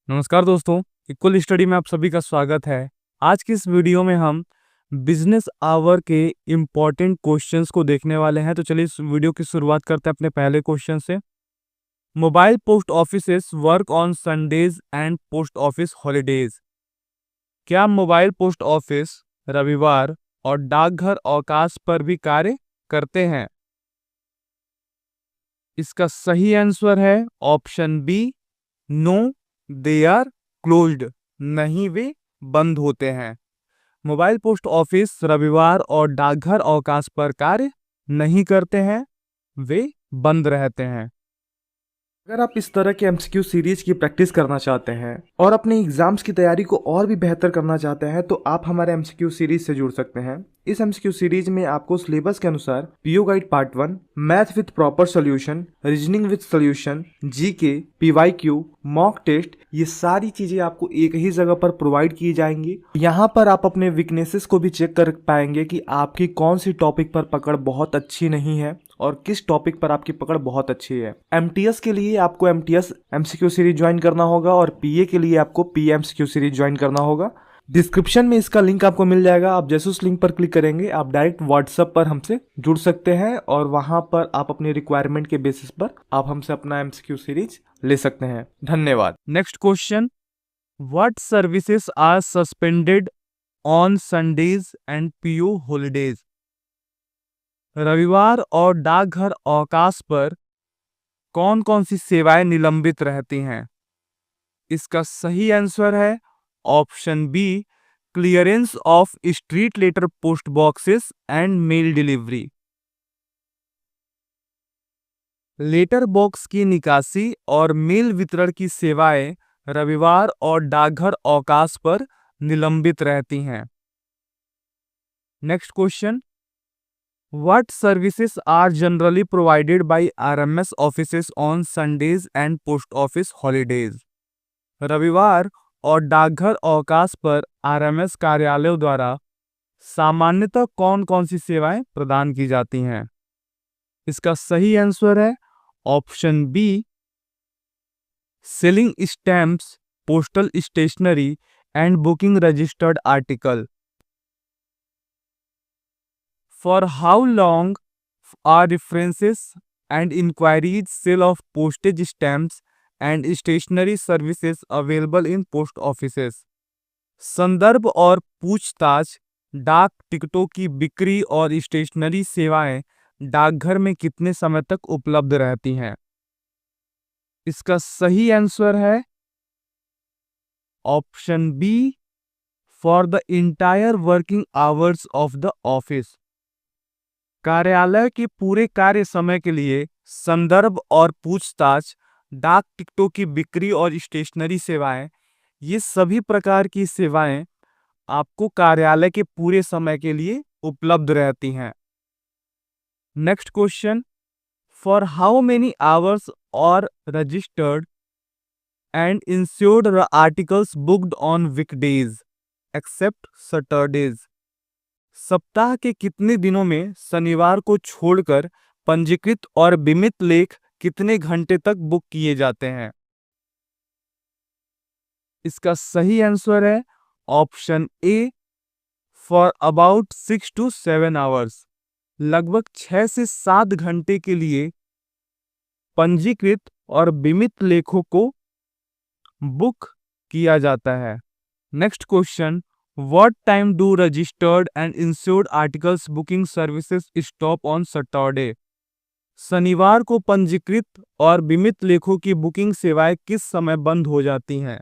नमस्कार दोस्तों, equal study में आप सभी का स्वागत है। आज की इस वीडियो में हम बिजनेस आवर के इम्पॉर्टेंट क्वेश्चंस को देखने वाले हैं। तो चलिए इस वीडियो की शुरुआत करते हैं अपने पहले क्वेश्चन से। Mobile post offices work on Sundays and post office holidays. क्या मोबाइल पोस्ट ऑफिस रविवार और डाकघर अवकाश पर भी कार्य करते हैं? इसका सही आंसर है option B, no they are closed. नहीं, वे बंद होते हैं। मोबाइल पोस्ट ऑफिस रविवार और डाकघर अवकाश पर कार्य नहीं करते हैं, वे बंद रहते हैं। अगर आप इस तरह के एमसीक्यू सीरीज की प्रैक्टिस करना चाहते हैं और अपने एग्जाम्स की तैयारी को और भी बेहतर करना चाहते हैं तो आप हमारे एमसीक्यू सीरीज से जुड़ सकते हैं। इस एमसीक्यू सीरीज में आपको सिलेबस के अनुसार PO guide part 1, math with proper solution, reasoning with solution, GK, PYQ, mock test, ये सारी चीजें आपको एक ही जगह पर प्रोवाइड की जाएंगी। यहाँ पर आप अपने वीकनेसेस को भी चेक कर पाएंगे कि आपकी कौन सी टॉपिक पर पकड़ बहुत अच्छी नहीं है और किस टॉपिक पर आपकी पकड़ बहुत अच्छी है। एमटीएस के लिए आपको एमटीएस एमसीक्यू सीरीज ज्वाइन करना होगा और पीए के लिए आपको पीए एमसीक्यू सीरीज ज्वाइन करना होगा। डिस्क्रिप्शन में इसका लिंक आपको मिल जाएगा। आप जैसे उस लिंक पर क्लिक करेंगे आप डायरेक्ट व्हाट्सएप पर हमसे जुड़ सकते हैं और वहां पर आप अपनी रिक्वायरमेंट के बेसिस पर आप हमसे अपना एमसीक्यू सीरीज ले सकते हैं। धन्यवाद। Next question, what services are suspended on Sundays and PO holidays? रविवार और डाकघर अवकाश पर कौन कौन सी सेवाएं निलंबित रहती हैं? इसका सही आंसर है option B, clearance of street letter post boxes and mail delivery. Letter box की निकासी और मेल वितरण की सेवाएं रविवार और डाकघर अवकाश पर निलंबित रहती हैं। Next question, what services are generally provided by RMS offices on Sundays and post office holidays? रविवार और डाकघर अवकाश पर आरएमएस कार्यालयों द्वारा सामान्यतः कौन कौन सी सेवाएं प्रदान की जाती हैं? इसका सही आंसर है option B, selling stamps, postal stationery and booking registered article. For how long are references and enquiries sale of postage stamps and stationery services available in post offices? संदर्भ और पूछताछ डाक टिकटों की बिक्री और स्टेशनरी सेवाएं डाकघर में कितने समय तक उपलब्ध रहती हैं? इसका सही आंसर है option B, for the entire working hours of the office. कार्यालय के पूरे कार्य समय के लिए संदर्भ और पूछताछ, डाक टिकटों की बिक्री और स्टेशनरी सेवाएं, ये सभी प्रकार की सेवाएं आपको कार्यालय के पूरे समय के लिए उपलब्ध रहती हैं। Next question, for how many hours और registered and insured articles booked on weekdays except Saturdays? सप्ताह के कितने दिनों में शनिवार को छोड़कर पंजीकृत और बीमित लेख कितने घंटे तक बुक किए जाते हैं? इसका सही आंसर है option A, for about 6 to 7 hours. लगभग 6 से 7 घंटे के लिए पंजीकृत और बीमित लेखों को बुक किया जाता है। Next question, what time do registered and insured articles booking services stop on Saturday? शनिवार को पंजीकृत और बीमित लेखों की बुकिंग सेवाएं किस समय बंद हो जाती हैं?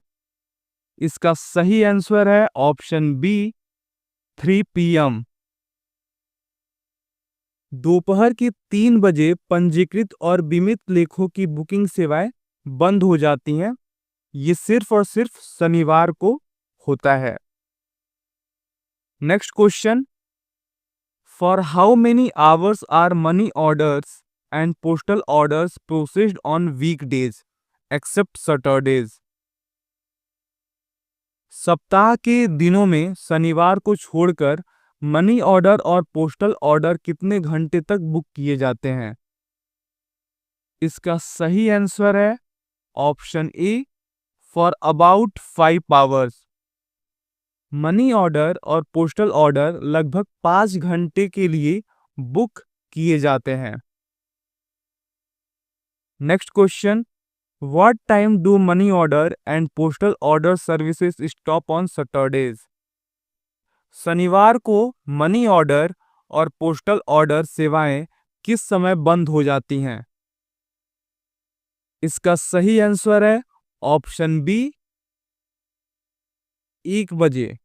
इसका सही आंसर है ऑप्शन बी, 3 PM। दोपहर के 3 बजे पंजीकृत और बीमित लेखों की बुकिंग सेवाएं बंद हो जाती हैं। ये सिर्फ और सिर्फ शनिवार को होता है। Next question, for how many hours are money orders and postal orders processed on weekdays except Saturdays? सप्ताह के दिनों में शनिवार को छोड़कर मनी ऑर्डर और पोस्टल ऑर्डर कितने घंटे तक बुक किए जाते हैं? इसका सही आंसर है option A, for about 5 hours. Money order और पोस्टल ऑर्डर लगभग 5 घंटे के लिए बुक किए जाते हैं। Next question, what time do money order and postal order services stop on Saturdays? शनिवार को मनी ऑर्डर और पोस्टल ऑर्डर सेवाएं किस समय बंद हो जाती हैं? इसका सही आंसर है ऑप्शन बी, 1 बजे।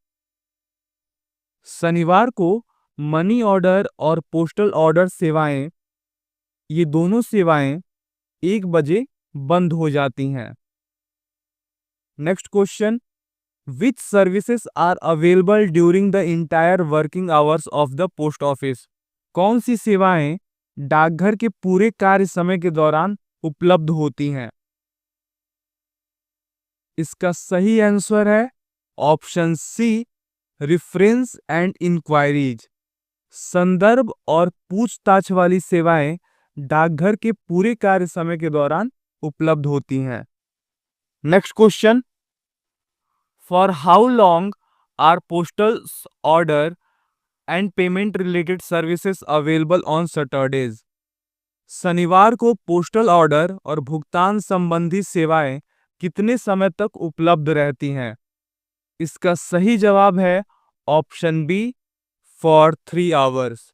शनिवार को मनी ऑर्डर और पोस्टल ऑर्डर सेवाएं, ये दोनों सेवाएं 1 बजे बंद हो जाती हैं। Next question, which services are available during the entire working hours of the post office? कौन सी सेवाएं डाकघर के पूरे कार्य समय के दौरान उपलब्ध होती हैं? इसका सही आंसर है option C, reference and enquiries. संदर्भ और पूछताछ वाली सेवाएं डाकघर के पूरे कार्य समय के दौरान उपलब्ध होती हैं। Next question, for how long are postal order and payment related services available on Saturdays? शनिवार को पोस्टल ऑर्डर और भुगतान संबंधी सेवाएं कितने समय तक उपलब्ध रहती हैं? इसका सही जवाब है ऑप्शन बी, फॉर 3 आवर्स।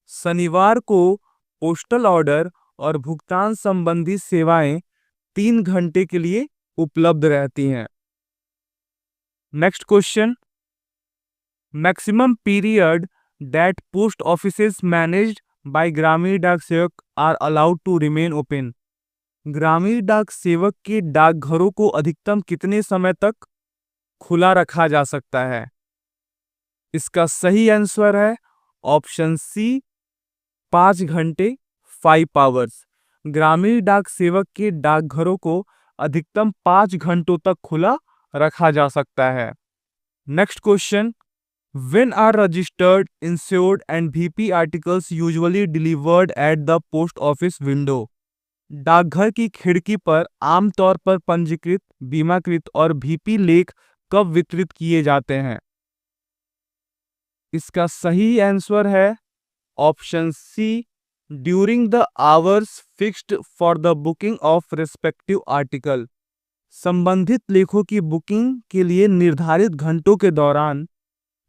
शनिवार को पोस्टल ऑर्डर और भुगतान संबंधी सेवाएं 3 घंटे के लिए उपलब्ध रहती हैं। Next question, maximum period that post offices managed by Gramin डाक Sevak are allowed to remain open? ग्रामीण डाक सेवक के डाकघरों को अधिकतम कितने समय तक खुला रखा जा सकता है? इसका सही आंसर है ऑप्शन सी, 5 घंटे, 5 आवर्स। ग्रामीण डाक सेवक के डाकघरों को अधिकतम 5 घंटों तक खुला रखा जा सकता है। Next question, when are registered, insured and VP articles usually delivered at the post office window? डाकघर की खिड़की पर आमतौर पर पंजीकृत, बीमाकृत और VP लेख कब वितरित किए जाते हैं? इसका सही आंसर है option C, during the hours fixed for the booking of respective article. संबंधित लेखों की बुकिंग के लिए निर्धारित घंटों के दौरान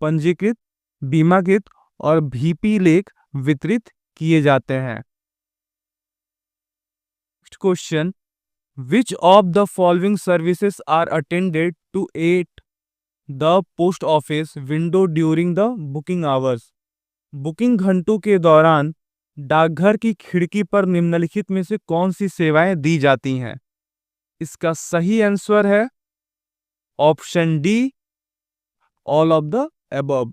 पंजीकृत, बीमाकृत और VP लेख वितरित किए जाते हैं। Next question, which of the following services are attended to at the post office window during the booking hours? Booking घंटों के दौरान डाकघर की खिड़की पर निम्नलिखित में से कौन सी सेवाएं दी जाती हैं? इसका सही आंसर है option D, all of the above.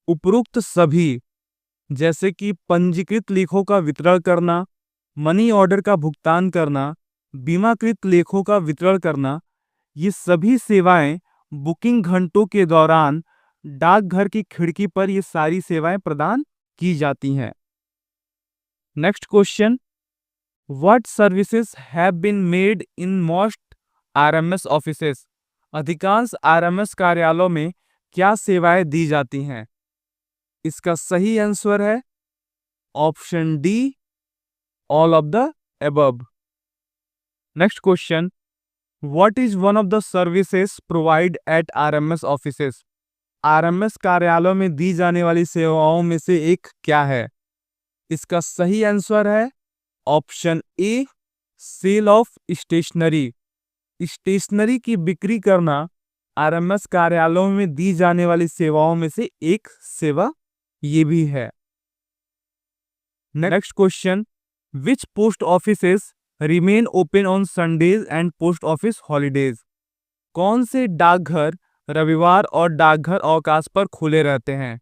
उपरोक्त सभी, जैसे कि पंजीकृत लेखों का वितरण करना, मनी ऑर्डर का भुगतान करना, बीमाकृत लेखों का वितरण करना, ये सभी सेवाएं बुकिंग घंटों के दौरान डाकघर की खिड़की पर ये सारी सेवाएं प्रदान की जाती हैं। Next question, what services have been made in most RMS offices? अधिकांश RMS कार्यालयों में क्या सेवाएं दी जाती हैं? इसका सही आंसर है option D, all of the above. Next question, what is one of the services provide eight RMS offices? RMS कार्यालयों में दी जाने वाली सेवाओं में से एक क्या है? इसका सही आंसर है option A, sale of stationery. Stationery की बिक्री करना RMS कार्यालयों में दी जाने वाली सेवाओं में से एक सेवा ये भी है। Next question, which post offices remain open on Sundays and post office holidays? कौन से डाकघर रविवार और डाकघर अवकाश पर खुले रहते हैं?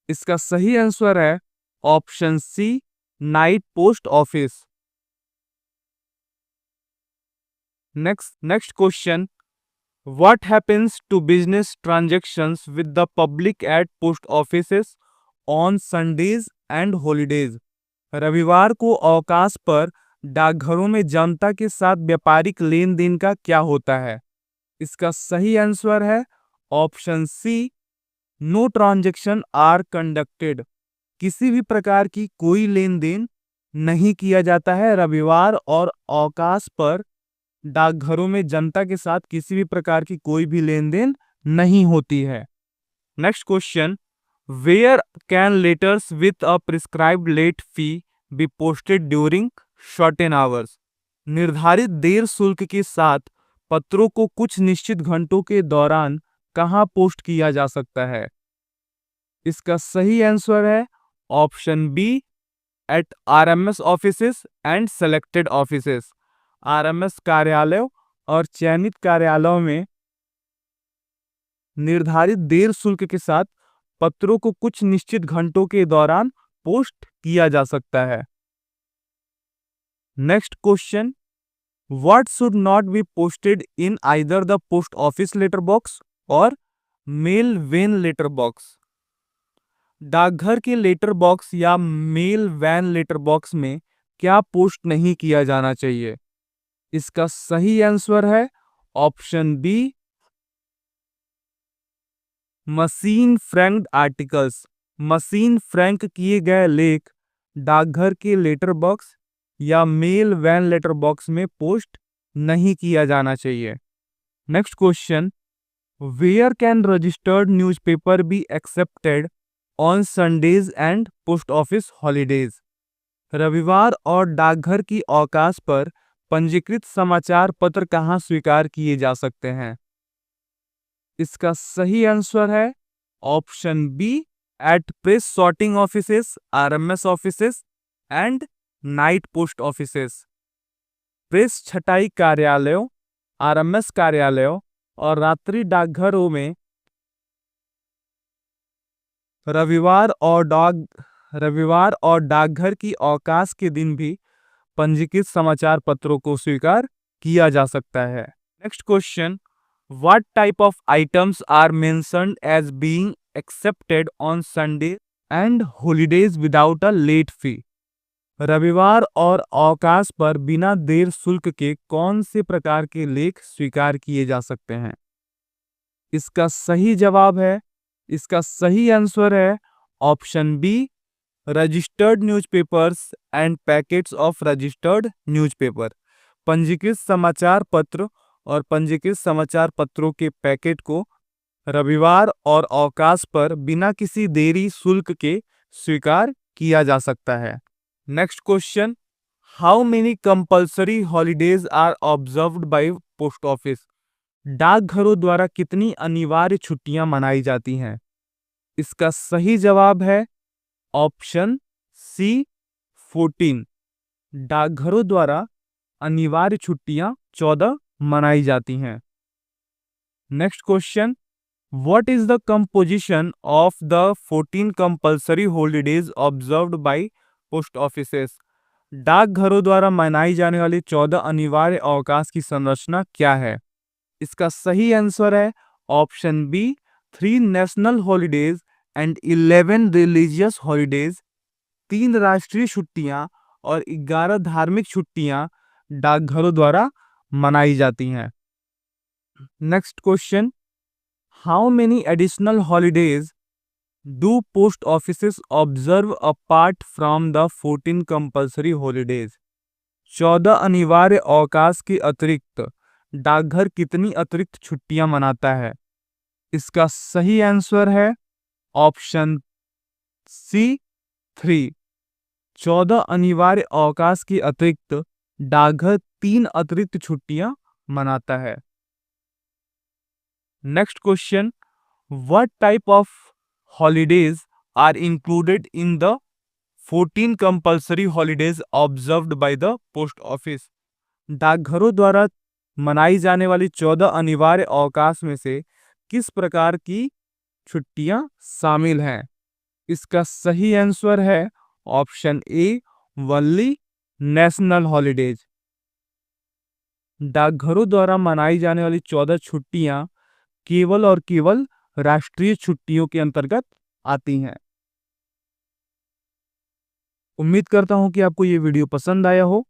इसका सही आंसर है option C, night post office. Next question, what happens to business transactions with the public at post offices on Sundays and holidays? रविवार को अवकाश पर डाकघरों में जनता के साथ व्यापारिक लेन देन का क्या होता है? इसका सही आंसर है option C, no transaction are conducted. किसी भी प्रकार की कोई लेन देन नहीं किया जाता है। रविवार और अवकाश पर डाकघरों में जनता के साथ किसी भी प्रकार की कोई भी लेन देन नहीं होती है। Next question, where can letters with a prescribed late fee be posted during shorten hours? निर्धारित देर शुल्क के साथ पत्रों को कुछ निश्चित घंटों के दौरान कहां पोस्ट किया जा सकता है? इसका सही आंसर है option B, at RMS offices and selected offices. RMS कार्यालयों और चयनित कार्यालयों में निर्धारित देर शुल्क के साथ पत्रों को कुछ निश्चित घंटों के दौरान पोस्ट किया जा सकता है। Next question, what should not be posted in either the post office letter box और मेल वैन लेटर बॉक्स? डाकघर के लेटर बॉक्स या मेल वैन लेटर बॉक्स में क्या पोस्ट नहीं किया जाना चाहिए? इसका सही आंसर है option B, machine franked articles. Machine frank किए गए लेख डाकघर के लेटर बॉक्स या मेल वैन लेटर बॉक्स में पोस्ट नहीं किया जाना चाहिए। Next question, where can registered newspaper be accepted on Sundays and post office holidays? रविवार और डाकघर की अवकाश पर पंजीकृत समाचार पत्र कहां स्वीकार किए जा सकते हैं? इसका सही आंसर है option B, at press sorting offices, RMS offices and night post offices. Press छटाई कार्यालयों, आरएमएस कार्यालयों और रात्रि डाकघरों में रविवार और डाकघर की अवकाश के दिन भी पंजीकृत समाचार पत्रों को स्वीकार किया जा सकता है। Next question, what type of items are mentioned as being accepted on Sunday and holidays without a late fee? रविवार और अवकाश पर बिना देर शुल्क के कौन से प्रकार के लेख स्वीकार किए जा सकते हैं? इसका सही आंसर है option B, registered newspapers and packets of registered newspaper. पंजीकृत समाचार पत्र और पंजीकृत समाचार पत्रों के पैकेट को रविवार और अवकाश पर बिना किसी देरी शुल्क के स्वीकार किया जा सकता है। Next question, how many compulsory holidays are observed by post office? डाकघरों द्वारा कितनी अनिवार्य छुट्टियां मनाई जाती हैं? इसका सही जवाब है ऑप्शन सी, 14। डाकघरों द्वारा अनिवार्य छुट्टियां 14 मनाई जाती हैं। Next question, what is the composition of the 14 compulsory holidays observed by post offices? डाकघरों द्वारा मनाई जाने वाली 14 अनिवार्य अवकाश की संरचना क्या है? इसका सही आंसर है option B, 3 national holidays and 11 religious holidays. 3 राष्ट्रीय छुट्टियां और 11 धार्मिक छुट्टियां डाकघरों द्वारा मनाई जाती हैं। Next question, how many additional holidays do post offices observe apart from the 14 compulsory holidays? 14 अनिवार्य अवकाश के अतिरिक्त डाकघर कितनी अतिरिक्त छुट्टियां मनाता है? इसका सही आंसर है ऑप्शन सी, 3। 14 अनिवार्य अवकाश के अतिरिक्त डाकघर 3 अतिरिक्त छुट्टियां मनाता है। Next question, what type of holidays are included in the 14 compulsory holidays observed by the post office? डाकघरों द्वारा मनाई जाने वाली 14 अनिवार्य अवकाश में से किस प्रकार की छुट्टियां शामिल हैं? इसका सही आंसर है ऑप्शन ए, ओनली नेशनल हॉलीडेज। डाकघरों द्वारा मनाई जाने वाली 14 छुट्टियां केवल और केवल राष्ट्रीय छुट्टियों के अंतर्गत आती हैं। उम्मीद करता हूं कि आपको ये वीडियो पसंद आया हो।